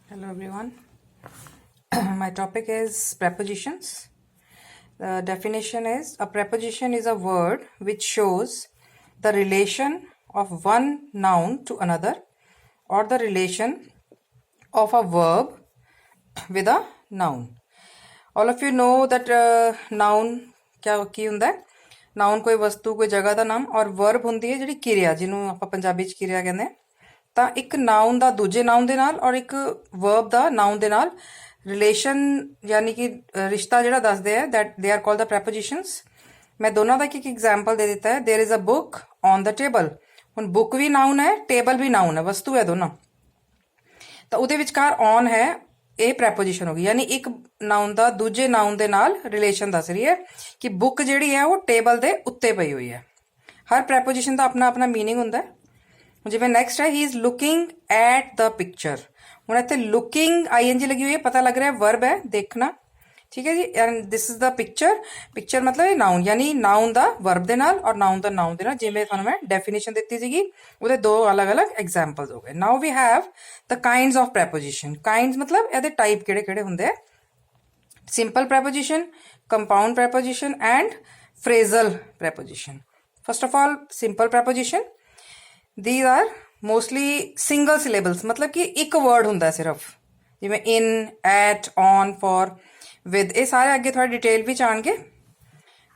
Hello everyone. My topic is prepositions. The definition is a preposition is a word which shows the relation of one noun to another or the relation of a verb with a noun. All of you know that noun क्या ਕੀ ਹੁੰਦਾ ਹੈ? ਨਾउਨ ਕੋਈ ਵਸਤੂ ਕੋਈ ਜਗ੍ਹਾ ਦਾ ਨਾਮ ਔਰ verb ਹੁੰਦੀ ਹੈ ਜਿਹੜੀ ਕਿਰਿਆ ਜਿਹਨੂੰ ਆਪਾਂ ਪੰਜਾਬੀ ਚ ਕਿਰਿਆ ਕਹਿੰਦੇ ਆ ਤਾਂ ਇੱਕ ਨਾउन ਦਾ ਦੂਜੇ ਨਾउन ਦੇ ਨਾਲ ਔਰ ਇੱਕ ਵਰਬ ਦਾ ਨਾउन ਦੇ ਨਾਲ ਰਿਲੇਸ਼ਨ ਯਾਨੀ ਕਿ ਰਿਸ਼ਤਾ ਜਿਹੜਾ ਦੱਸਦੇ ਆ ਦੈਟ ਦੇ ਆਰ ਕਾਲਡ ਦ ਪ੍ਰੈਪੋਜੀਸ਼ਨਸ ਮੈਂ ਦੋਨਾਂ ਦਾ ਇੱਕ ਐਗਜ਼ਾਮਪਲ ਦੇ ਦਿੱਤਾ ਹੈ there is a book on the table ਹੁਣ ਬੁੱਕ ਵੀ ਨਾउन ਹੈ ਟੇਬਲ ਵੀ ਨਾउन ਹੈ ਵਸਤੂ ਹੈ ਦੋਨੋਂ ਤਾਂ ਉਹਦੇ ਵਿਚਕਾਰ ਔਨ ਹੈ ਇਹ ਪ੍ਰੈਪੋਜੀਸ਼ਨ ਹੋ ਗਈ ਯਾਨੀ ਇੱਕ ਨਾउन ਦਾ ਦੂਜੇ ਨਾउन ਦੇ ਨਾਲ ਰਿਲੇਸ਼ਨ ਦੱਸ ਰਹੀ ਹੈ ਕਿ ਬੁੱਕ ਜਿਹੜੀ ਹੈ ਉਹ ਟੇਬਲ ਦੇ ਉੱਤੇ ਪਈ ਹੋਈ ਹੈ ਹਰ ਪ੍ਰੈਪੋਜੀਸ਼ਨ ਦਾ ਆਪਣਾ ਆਪਣਾ मीनिंग ਹੁੰਦਾ ਹੈ ਜਿਵੇਂ ਨੈਕਸਟ ਹੈ ਹੀ is looking at the picture ਹੁਣ ਇੱਥੇ ਲੁਕਿੰਗ ਆਈਐਨਜੀ ਲੱਗੀ ਹੋਈ ਹੈ ਪਤਾ ਲੱਗ ਰਿਹਾ ਵਰਬ ਹੈ ਦੇਖਣਾ ਠੀਕ ਹੈ ਜੀ and this is the picture ਮਤਲਬ ਇਹ ਨਾउन ਯਾਨੀ ਨਾउन ਦਾ ਵਰਬ ਦੇ ਨਾਲ ਔਰ ਨਾउन ਦਾ ਨਾउन ਦੇ ਨਾਲ ਜਿਵੇਂ ਤੁਹਾਨੂੰ ਮੈਂ ਡੈਫੀਨੇਸ਼ਨ ਦਿੱਤੀ ਸੀਗੀ ਉਹਦੇ ਦੋ ਅਲੱਗ-ਅਲੱਗ ਐਗਜ਼ਾਮਪਲਸ ਹੋ ਗਏ now we have the kinds of preposition kinds ਮਤਲਬ ਇਹਦੇ ਟਾਈਪ ਕਿਹੜੇ-ਕਿਹੜੇ ਹੁੰਦੇ ਆ simple preposition compound preposition and phrasal preposition first of all simple preposition these are mostly single syllables मतलब कि एक word ਹੁੰਦਾ ਸਿਰਫ ਜਿਵੇਂ in at on for with ਇਹ ਸਾਰੇ ਅੱਗੇ ਥੋੜਾ ਡਿਟੇਲ ਵਿੱਚ ਆਣਗੇ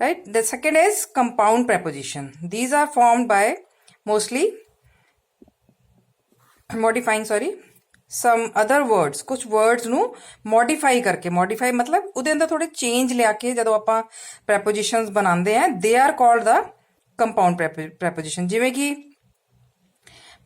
right the second is compound preposition these are formed by mostly modifying some other words ਕੁਝ words ਨੂੰ modify ਕਰਕੇ modify ਮਤਲਬ ਉਹਦੇ ਅੰਦਰ ਥੋੜੇ change ਲਿਆ ਕੇ ਜਦੋਂ ਆਪਾਂ prepositions ਬਣਾਉਂਦੇ ਆ they are called the compound preposition ਜਿਵੇਂ कि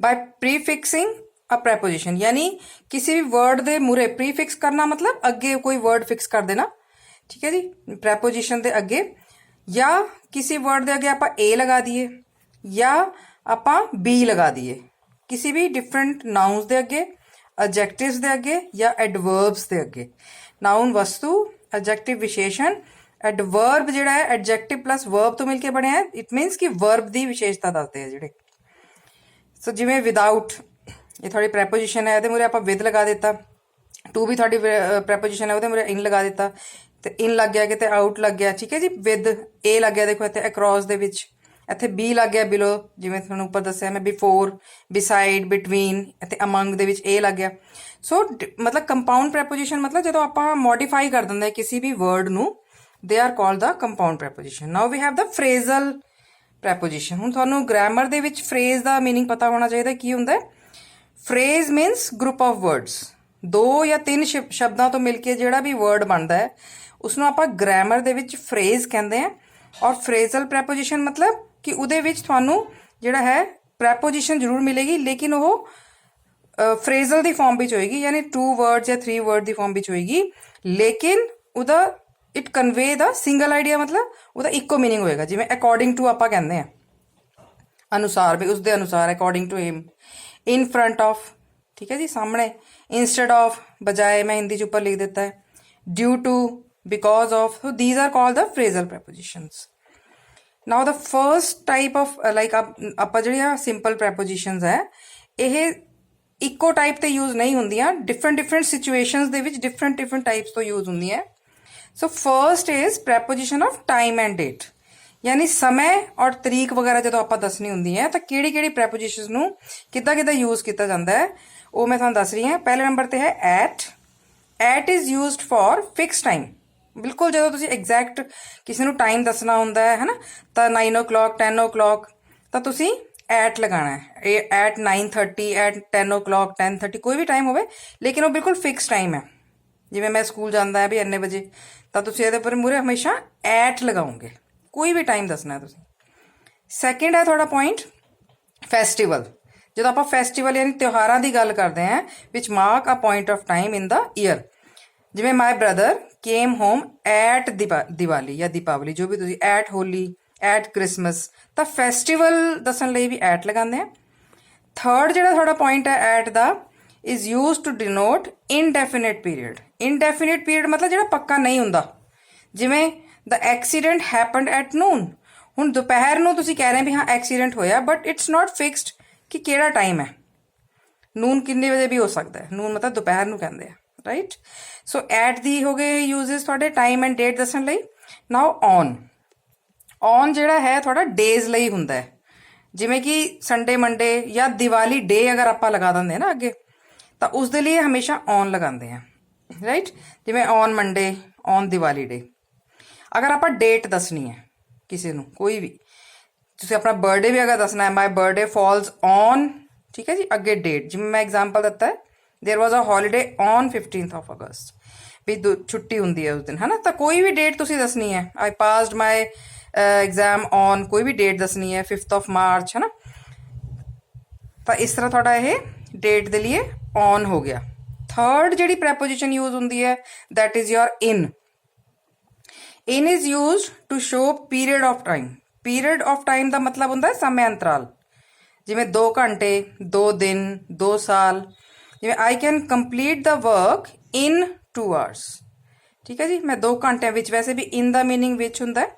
by prefixing a preposition यानी किसी भी word दे मुरे prefix करना मतलब अगे कोई word fix कर देना ठीक है जी preposition दे अगे या किसी word दे अगे आपा a लगा दिए या आपा b लगा दिए किसी भी different nouns दे अगे adjectives दे अगे या adverbs दे अगे noun वस्तु adjective विशेषण adverb जिहड़ा है adjective plus verb तो मिलके बने है it means कि verb दी विशेषता दसदे हैं जिहड़े सो जिवें विदाउट ये थोड़ी प्रैपोजिशन है मुरे आप विद लगा दिता टू भी थोड़ी प्रैपोजिशन है मुरे इन लगा दिता तो इन लग गया कि आउट लग गया ठीक है जी विद ए लग गया देखो इतने अक्रॉस दे विच इत्थे बी लग गया बिलो जिवें तुहानूं उपर दस्सिया मैं बिफोर बिसाइड बिटवीन इत्थे अमंग दे विच ए लग गया सो मतलब कंपाउंड प्रैपोजिशन मतलब जदों आपां मॉडिफाई कर दिंदे किसी भी वर्ड नूं they are called the compound preposition now we have the phrasal preposition हुण तुहानूं ग्रामर दे विच फ्रेज दा मीनिंग पता होना चाहिए की हुंदा है phrase means group of words दो या तीन शब्दां तो मिलके जिहड़ा भी वर्ड बनदा है उसनूं आपां ग्रामर दे विच फ्रेज कहंदे हैं और फ्रेजल प्रैपोजिशन मतलब कि उहदे विच तुहानूं जिहड़ा है प्रैपोजिशन जरूर मिलेगी लेकिन वो फ्रेजल दी फॉर्म विच होएगी यानी 2 वर्ड्स या 3 वर्ड दी फॉर्म विच होएगी लेकिन उहदा it convey the single idea मतलब ਉਹਦਾ ਇੱਕੋ मीनिंग ਹੋਏਗਾ ਜਿਵੇਂ ਅਕੋਰਡਿੰਗ ਟੂ ਆਪਾਂ ਕਹਿੰਦੇ ਆ ਅਨੁਸਾਰ ਵੀ ਉਸਦੇ ਅਨੁਸਾਰ according to him in front of ਠੀਕ ਹੈ ਜੀ ਸਾਹਮਣੇ ਇੰਸਟੈਡ ਆਫ ਬਜਾਏ ਮੈਂ ਹਿੰਦੀ ਚ ਉੱਪਰ ਲਿਖ ਦਿੱਤਾ ਹੈ due to because of so these are called the phrasal prepositions now the first type of like ਆਪਾਂ ਜਿਹੜੀਆਂ ਸਿੰਪਲ ਪ੍ਰੈਪੋਜੀਸ਼ਨਸ ਹੈ ਇਹ ਇੱਕੋ ਟਾਈਪ ਤੇ ਯੂਜ਼ ਨਹੀਂ ਹੁੰਦੀਆਂ ਡਿਫਰੈਂਟ ਸਿਚੁਏਸ਼ਨਸ ਦੇ ਵਿੱਚ ਡਿਫਰੈਂਟ ਟਾਈਪਸ ਤੋਂ ਯੂਜ਼ ਹੁੰਦੀਆਂ so first is preposition of time and date यानी समय और तरीक वगैरह जो आप दसनी होंगी है तो किहड़ी प्रैपोजिशनस नूं किद्दां यूज किया जाता है वो मैं तुहानूं दस रही हाँ पहले नंबर ते है at is used for fix time बिल्कुल जो तुसीं एग्जैक्ट किसी नूं टाइम दसना हुंदा है ना तो 9 o'clock 10 o'clock तो तुसीं एट लगाना है एट 9:30 एट 10 o'clock 10:30 कोई भी टाइम होवे लेकिन वो बिल्कुल फिक्स टाइम है जिवें मैं स्कूल जाता है भी इन्ने बजे तो तुसीं इहदे पर मूहरे हमेशा एट लगाओगे कोई भी टाइम दसना है तुसीं सैकेंड है थोड़ा पॉइंट फैसटिवल जो आप फैसटिवल यानी त्योहारों की गल करते हैं which mark a point of time in the year जिवें my brother came home at Diwali या दीपावली जो भी तुसीं एट होली एट क्रिसमस तो फैसटिवल दसन लई भी एट लगाते हैं थर्ड जो थोड़ा पॉइंट है at the is used to denote indefinite period मतलब ਜਿਹੜਾ ਪੱਕਾ ਨਹੀਂ ਹੁੰਦਾ ਜਿਵੇਂ the accident happened at noon ਹੁਣ ਦੁਪਹਿਰ ਨੂੰ ਤੁਸੀਂ ਕਹਿ ਰਹੇ ਵੀ ਹਾਂ ਐਕਸੀਡੈਂਟ ਹੋਇਆ ਬਟ ਇਟਸ ਨਾਟ ਫਿਕਸਡ ਕਿ ਕਿਹੜਾ ਟਾਈਮ ਹੈ ਨੂਨ ਕਿੰਨੇ ਵਜੇ ਵੀ ਹੋ ਸਕਦਾ ਹੈ, ਨੂਨ ਮਤਲਬ ਦੁਪਹਿਰ ਨੂੰ ਕਹਿੰਦੇ ਆ, ਰਾਈਟ। ਸੋ ਐਟ ਦੀ ਹੋ ਗਏ ਯੂਜ਼ਸ ਤੁਹਾਡੇ ਟਾਈਮ ਐਂਡ ਡੇਟ ਦੱਸਣ ਲਈ। ਨਾਓ ਔਨ, ਔਨ ਜਿਹੜਾ ਹੈ ਤੁਹਾਡਾ ਡੇਜ਼ ਲਈ ਹੁੰਦਾ ਹੈ, ਜਿਵੇਂ ਕਿ ਸੰਡੇ ਮੰਡੇ ਜਾਂ ਦੀਵਾਲੀ ਡੇ ਅਗਰ ਆਪਾਂ ਲਗਾ ਦਿੰਦੇ ਆ ਨਾ ਅੱਗੇ, ਤਾਂ ਉਸ ਦੇ ਲਈ ਹਮੇਸ਼ਾ ਔਨ ਲਗਾਉਂਦੇ ਆ, ਰਾਈਟ। ਜਿਵੇਂ ਔਨ ਮੰਡੇ, ਔਨ ਦੀਵਾਲੀ ਡੇ। ਅਗਰ ਆਪਾਂ ਡੇਟ ਦੱਸਣੀ ਹੈ ਕਿਸੇ ਨੂੰ, ਕੋਈ ਵੀ, ਤੁਸੀਂ ਆਪਣਾ ਬਰਥਡੇ ਵੀ ਅਗਰ ਦੱਸਣਾ ਹੈ, ਮਾਈ ਬਰਥਡੇ ਫॉल्स ਔਨ, ਠੀਕ ਹੈ ਜੀ, ਅੱਗੇ ਡੇਟ। ਜਿਵੇਂ ਮੈਂ ਐਗਜ਼ਾਮਪਲ ਦਿੱਤਾ ਹੈ, there was a holiday on 15th of August, भी छुट्टी होंगी है उस दिन, है ना। तो कोई भी डेट तुसी दसनी है, I passed my exam on, कोई भी डेट दसनी है 5th ऑफ मार्च, है ना। तो इस तरह थोड़ा ये डेट के लिए ऑन हो गया। थर्ड जी प्रैपोजिशन यूज होंगी है, that is your in. In is use to show period of time. Period of time का मतलब होंगे समय अंतराल, जिमें 2 घंटे, 2 दिन, 2 साल। जिमें I can complete the work in 2 hours, ठीक है जी। मैं 2 घंटे विच, वैसे भी इन द मीनिंग विच हुंदा है,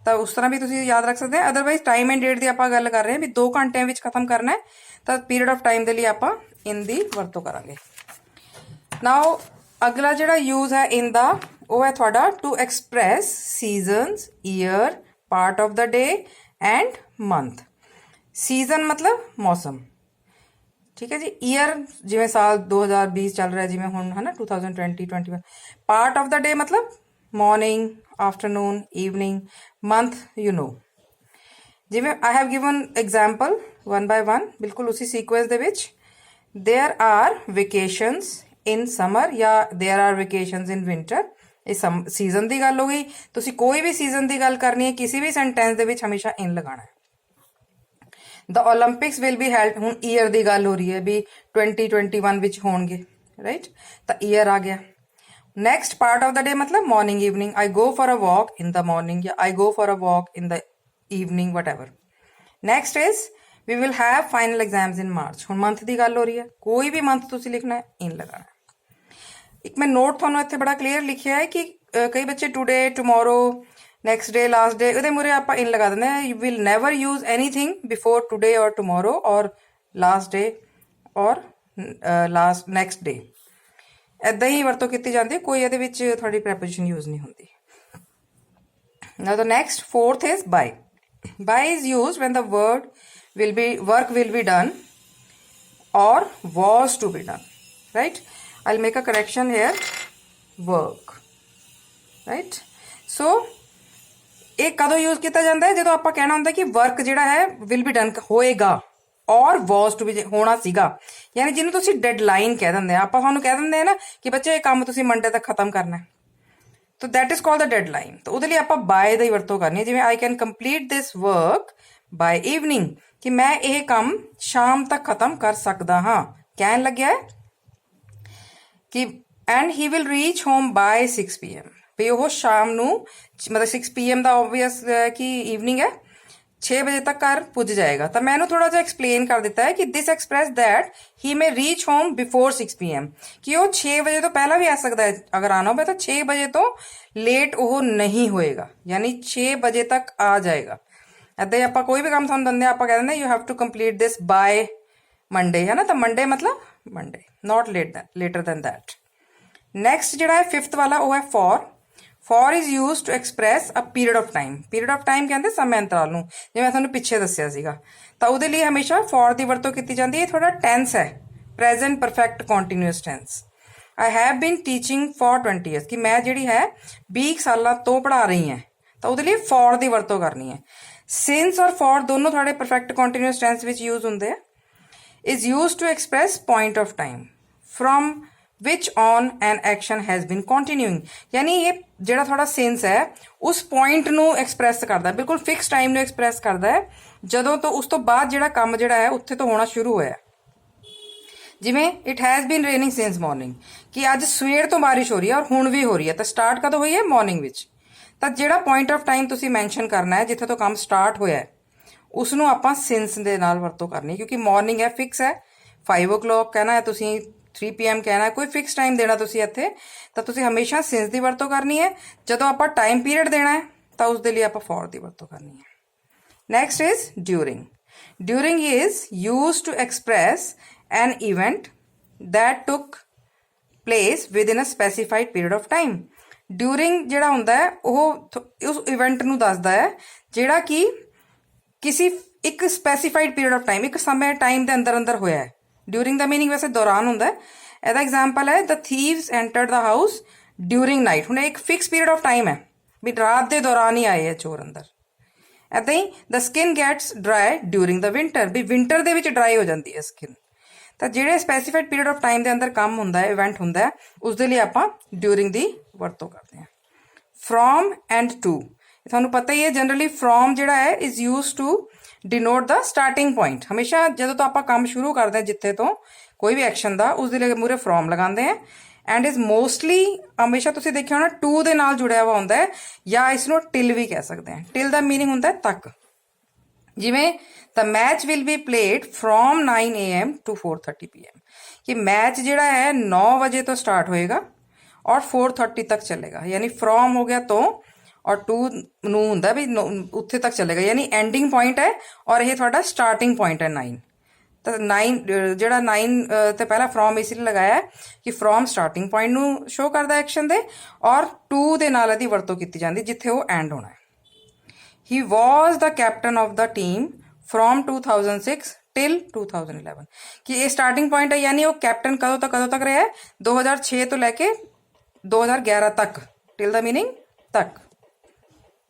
तो उस तरह भी तुसीं याद रख सकते हैं। अदरवाइज टाइम एंड डेट की आपां गल कर रहे हैं भी 2 घंटे विच खत्म करना है, तो पीरियड ऑफ टाइम के लिए आपां इन दी वरतों करांगे। नाउ अगला जिहड़ा यूज है इन दा, वो है तुहाडा to express seasons, year, part of the day and month. Season मतलब मौसम, ठीक है जी। ईयर जिमें साल 2020 चल रहा है, जिमें हुण है ना 2020-21। पार्ट ऑफ द डे मतलब morning, afternoon, evening. Month you know, जिमें I have given example one by one, बिल्कुल उसी सीक्वेंस दे विच। There are vacations in summer या there are vacations in winter. ये सीजन की गल हो गई। तुसीं कोई भी सीजन की गल करनी है, किसी भी सेंटेंस दे विच हमेशा इन लगाना है। The Olympics will be held, हुण ईयर की गल हो रही है भी 2021 विच होणगे, राइट। तो ईयर आ गया। Next part of the day मतलब morning, evening. I go for a walk in the morning या I go for a walk in the evening, whatever. Next is we will have final exams in March. हुण month की गल हो रही है, कोई भी मंथ तुसीं लिखना है, इन लगाना है। एक मैं नोट थोड़ा इत्थे बड़ा क्लीयर लिखिया है कि कई बच्चे today, tomorrow, next day, last day, वो मुरे आप इन लगा देंगे। You will never use anything before today और टुमोरो और लास्ट डे और लास्ट नैक्सट डे, इदा ही वरतों की जाती है। कोई ये थोड़ी प्रैपोजिशन यूज नहीं होती। Now the next fourth is by. By is use when the work will be done और was to be done, right? I'll make a correction here, work, right? So ये कदों यूज किया जाता है, जो आप कहना होंगे कि वर्क जिहड़ा है विल बी डन होएगा और वॉज टू बी होना सीगा, यानी जिन्होंने तुसीं डेडलाइन कह देंगे। आप सानूं कह देंगे ना कि बच्चे ये काम तुसीं मंडे तक खत्म करना है, तो that is called the deadline. तो उहदे लई आपां बाय दी वरतों करनी है। जिवें I can complete this work by evening, कि मैं ये काम शाम तक खत्म कर सकदा हाँ। कहन लग्या है कि and he will reach home by 6 PM, भी वो शाम नू मतलब 6 PM का ऑबवियस कि इवनिंग है, 6 बजे तक घर पुज जाएगा। तो मैंने थोड़ा जा एक्सप्लेन कर दिता है कि this express that he may reach home before 6 PM, कि वो 6 बजे तो पहला भी आ सकता है अगर आना हो, तो 6 बजे तो लेट वो नहीं होएगा, यानी 6 बजे तक आ जाएगा। ऐदा ही आप कोई भी काम थानू दिंदे आप कह देंगे you have to complete this by Monday, है ना। तो मंडे मतलब Monday, not later than that. Next जिहड़ा है फिफ्थ वाला वो है for. For is use to express a period of time. Period of time कहते समय अंतराल नूं, जिवें मैं तुहानूं पिछे दस्सिया सीगा। तो उहदे लई हमेशा फॉर की वरतों की जाती है। थोड़ा टेंस है, present perfect continuous tense. I have been teaching for 20 years, कि मैं जिहड़ी है 20 साल तो पढ़ा रही हैं, तो उहदे लई फॉर की वरतों करनी है। सिंस और फॉर दोनों थोड़े perfect continuous tense which use होंगे हैं। Is use to express point of time from which on an action has been continuing, यानी ये जिहड़ा थोड़ा सेंस है उस पॉइंट नू एक्सप्रैस करता है, बिल्कुल फिक्स टाइम नू एक्सप्रैस करता है जदों तो उस तो बाद जिहड़ा काम जिहड़ा है उत्थे तो होना शुरू होया। जिवें it has been raining since morning, कि अज सवेर तो बारिश हो रही है और हुण भी हो रही है, तो स्टार्ट कदों हुई है मॉर्निंग विच। तो जिहड़ा पॉइंट ऑफ टाइम तुसीं मैंशन करना है जिथे तो काम स्टार्ट होया है उसनूं आपां सिंस दे नाल वरतों करनी, क्योंकि मॉर्निंग है फिक्स है, 5 o'clock कहना है तुसीं, 3 PM कहना है, कोई फिक्स टाइम देना तुसीं इत्थे, तो तुसीं हमेशा सिंस की वरतों करनी है। जदों आपां टाइम पीरियड देना है तो उस दे लई आपां फॉर की वरतों करनी है। Next is during. During is use to express an event that took place within a specified period of time during ਜਿਹੜਾ ਹੁੰਦਾ ਹੈ ਉਹ ਉਸ ਇਵੈਂਟ ਨੂੰ ਦੱਸਦਾ ਹੈ ਜਿਹੜਾ ਕਿ ਕਿਸੇ ਇੱਕ ਸਪੈਸੀਫਾਈਡ ਪੀਰੀਅਡ ਆਫ ਟਾਈਮ, ਇੱਕ ਸਮੇਂ ਟਾਈਮ ਦੇ ਅੰਦਰ ਅੰਦਰ ਹੋਇਆ ਹੈ। ਡਿਊਰਿੰਗ ਦਾ ਮੀਨਿੰਗ ਵੈਸੇ ਦੌਰਾਨ ਹੁੰਦਾ ਹੈ। ਇਹਦਾ ਐਗਜ਼ਾਮਪਲ ਹੈ ਦ ਥੀਵਸ ਐਂਟਰਡ ਦਾ ਹਾਊਸ ਡਿਊਰਿੰਗ ਨਾਈਟ। ਹੁਣ ਇੱਕ ਫਿਕਸ ਪੀਰੀਅਡ ਆਫ ਟਾਈਮ ਹੈ ਵੀ ਰਾਤ ਦੇ ਦੌਰਾਨ ਹੀ ਆਏ ਹੈ ਚੋਰ ਅੰਦਰ। ਇੱਦਾਂ ਹੀ ਦ ਸਕਿਨ ਗੈਟਸ ਡਰਾਈ ਡਿਊਰਿੰਗ ਦਾ ਵਿੰਟਰ, ਵੀ ਵਿੰਟਰ ਦੇ ਵਿੱਚ ਡਰਾਈ ਹੋ ਜਾਂਦੀ ਹੈ ਸਕਿਨ। ਤਾਂ ਜਿਹੜੇ ਸਪੈਸੀਫਾਈਡ ਪੀਰੀਅਡ ਆਫ ਟਾਈਮ ਦੇ ਅੰਦਰ ਕੰਮ ਹੁੰਦਾ ਹੈ, ਇਵੈਂਟ ਹੁੰਦਾ ਹੈ, ਉਸ ਦੇ ਲਈ ਆਪਾਂ ਡਿਊਰਿੰਗ ਦੀ ਵਰਤੋਂ ਕਰਦੇ ਹਾਂ। ਫਰੋਮ ਐਂਡ ਟੂ, ਤੁਹਾਨੂੰ ਪਤਾ ਹੀ ਹੈ ਜਨਰਲੀ ਫਰੋਮ ਜਿਹੜਾ ਹੈ is use to denote the starting point. ਹਮੇਸ਼ਾ ਜਦੋਂ ਤੋਂ ਆਪਾਂ ਕੰਮ ਸ਼ੁਰੂ ਕਰਦੇ ਹਾਂ ਜਿੱਥੇ ਤੋਂ ਕੋਈ ਵੀ ਐਕਸ਼ਨ ਦਾ, ਉਸ ਦੇ ਲਈ ਮੂਹਰੇ ਫਰੋਮ ਲਗਾਉਂਦੇ ਹਾਂ। ਐਂਡ ਇਜ਼ ਮੋਸਟਲੀ ਹਮੇਸ਼ਾ ਤੁਸੀਂ ਦੇਖਿਆ ਹੋਣਾ ਟੂ ਦੇ ਨਾਲ ਜੁੜਿਆ ਹੋਇਆ ਹੁੰਦਾ ਹੈ, ਜਾਂ ਇਸ ਨੂੰ ਟਿਲ ਵੀ ਕਹਿ ਸਕਦੇ ਹਾਂ। ਟਿਲ ਦਾ ਮੀਨਿੰਗ ਹੁੰਦਾ ਹੈ ਤੱਕ। ਜਿਵੇਂ the match will be played from 9 AM to 4:30 PM, ਕਿ ਮੈਚ ਜਿਹੜਾ ਹੈ 9 ਵਜੇ ਤੋਂ ਸਟਾਰਟ ਹੋਏਗਾ ਔਰ 4:30 ਤੱਕ ਚੱਲੇਗਾ। ਯਾਨੀ ਫਰੋਮ ਹੋ ਗਿਆ ਤੋਂ, ਔਰ ਟੂ ਨੂੰ ਹੁੰਦਾ ਵੀ ਉੱਥੇ ਤੱਕ ਚੱਲੇਗਾ, ਯਾਨੀ ਐਂਡਿੰਗ ਪੁਆਇੰਟ ਹੈ ਔਰ ਇਹ ਤੁਹਾਡਾ ਸਟਾਰਟਿੰਗ ਪੁਆਇੰਟ ਹੈ 9। ਤਾਂ 9 ਜਿਹੜਾ 9 ਤੇ ਪਹਿਲਾਂ ਫਰੋਮ ਇਸ ਲਈ ਲਗਾਇਆ ਹੈ ਕਿ ਫਰੋਮ ਸਟਾਰਟਿੰਗ ਪੁਆਇੰਟ ਨੂੰ ਸ਼ੋ ਕਰਦਾ ਐਕਸ਼ਨ ਦੇ, ਔਰ ਟੂ ਦੇ ਨਾਲ ਇਹਦੀ ਵਰਤੋਂ ਕੀਤੀ ਜਾਂਦੀ ਜਿੱਥੇ ਉਹ ਐਂਡ ਹੋਣਾ ਹੈ। He was the captain of the team from 2006 till 2011, ਕਿ ਇਹ ਸਟਾਰਟਿੰਗ ਪੁਆਇੰਟ ਹੈ, ਯਾਨੀ ਉਹ ਕੈਪਟਨ ਕਦੋਂ ਤੱਕ ਰਿਹਾ ਹੈ 2006 ਤੋਂ ਲੈ ਕੇ 2011 ਤੱਕ। ਟਿਲ ਦਾ ਮੀਨਿੰਗ ਤੱਕ।